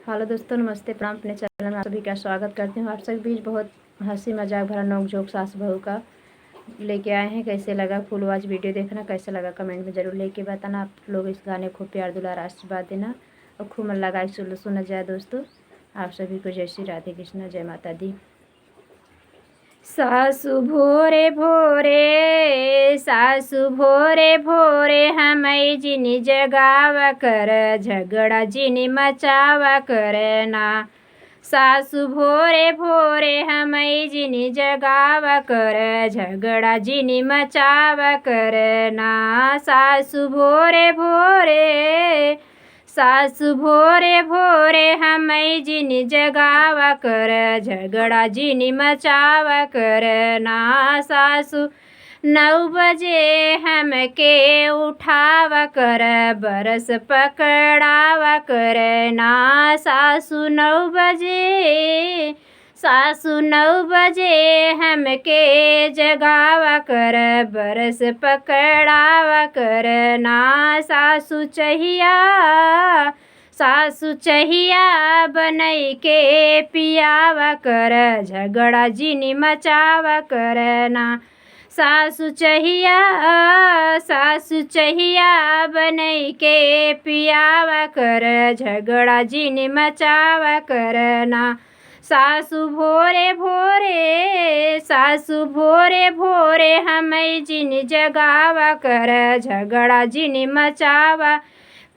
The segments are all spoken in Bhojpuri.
हेलो दोस्तों, नमस्ते, प्रणाम। अपने चैनल में आप सभी का स्वागत करती हूँ। आप सभी बीच बहुत हंसी मजाक भरा नोक झोंक सास बहू का लेके आए हैं। कैसे लगा फुल वॉच वीडियो देखना, कैसे लगा कमेंट में ज़रूर लेके बताना। आप लोग इस गाने को प्यार दुलार आशीर्वाद देना और खूब मन लगा सुना जाए। दोस्तों आप सभी को जय श्री राधे कृष्णा, जय माता दी। सासु भोरे भोरे, सासु भोरे भोरे हमें जिनी जगावा कर, झगड़ा जिनी मचावा करना। सासु भोरे भोरे हमें जिनी जगावा कर, झगड़ा जिनी मचावा करना। सासु भोरे भोरे, सासु भोरे भोरे हमें जिनी जगावा कर, झगड़ा जिनी मचावा करना। सासु 9 बजे हमके उठावा कर, बरस पकड़ावा करना। सासु 9 बजे, सासु 9 बजे हमके जगावा कर, बरस पकड़ावा करना। सासु चहिया, सासु चहिया बनई के पियावा कर, झगड़ा जिनी मचावा करना। सासु चहिया, सासु चहिया बनई के पियावा कर, झगड़ा जिनी मचावा करना। सासु भोरे भोरे, सासु भोरे भोरे हमें जिनी जगावा कर, झगड़ा जिनी मचावा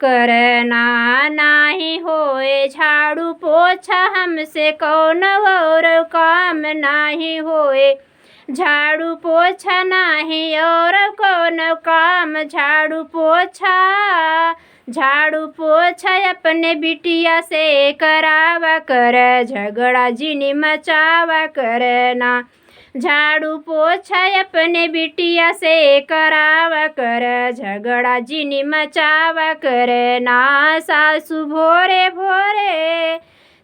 करना। नाही होए झाड़ू पोछा हमसे कौन और काम, नाही होए झाड़ू पोछा नाही और कौन काम। झाड़ू पोछा, झाड़ू पोछा अपने बिटिया से करावा कर, झगड़ा जिनी मचावा करना। झाड़ू पोछा अपने बिटिया से करावा कर, झगड़ा जिनी मचावा करना। सासु भोरे भोरे,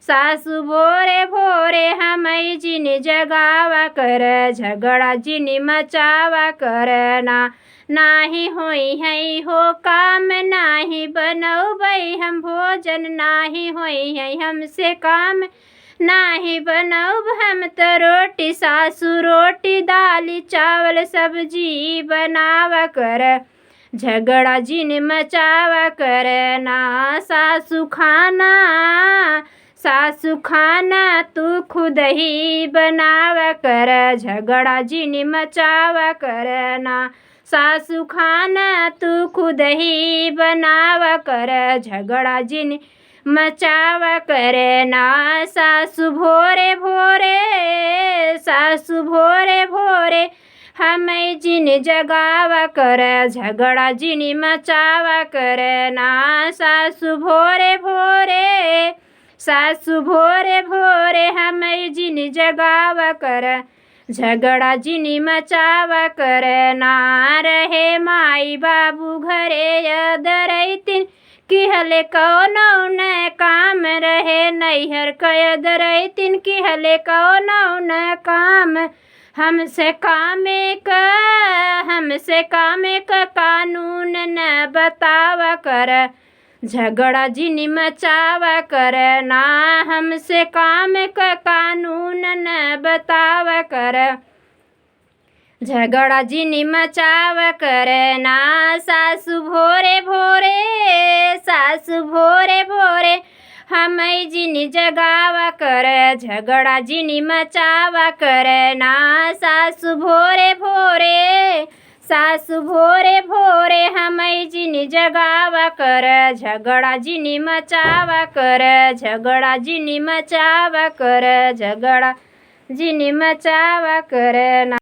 सासु भोरे भोरे हमें जिनी जगावा कर, झगड़ा जिनी मचावा करना। नाही होई है हो काम, नाही बनौबै हम भोजन, नाही होई है हमसे काम, नाही बनौब हम तो रोटी। सासु रोटी दाली चावल सब्जी बनावा कर, झगड़ा जिनी मचावा करना। सासु खाना, सासु खाना तू खुद ही बनावा कर, झगड़ा जिनी मचावा करना। सासु खाना तू खुद ही बनावा कर, झगड़ा जिनी मचावा करना। सासु भोरे भोरे, सासु भोरे भोरे हमें जिनी जगावा कर, झगड़ा जिनी मचावा करना। सासु भोरे भोरे, सासु भोरे भोरे हमें जिनी जगावा कर, झगड़ा जिनी मचावा करना। रहे माई बाबू घरे यदरैतिन किहले कौनो न काम, रहे नैहर कयद रैतिन किहले कौनो न काम। हमसे कामे का, हमसे कामे का कानून न बतावा कर, झगड़ा जिनी मचावा करना। हमसे काम का कानून न बतावा कर, झगड़ा जिनी मचावा करना। सासु भोरे भोरे, सासु भोरे भोरे हमें जिनी जगावा कर, झगड़ा जिनी मचावा करना। सासु भोरे भोरे, सासु भोरे भोरे हमें जिनी जगावा कर, झगड़ा जिनी मचावा कर, झगड़ा जिनी मचावा कर, झगड़ा जिनी मचावा करना।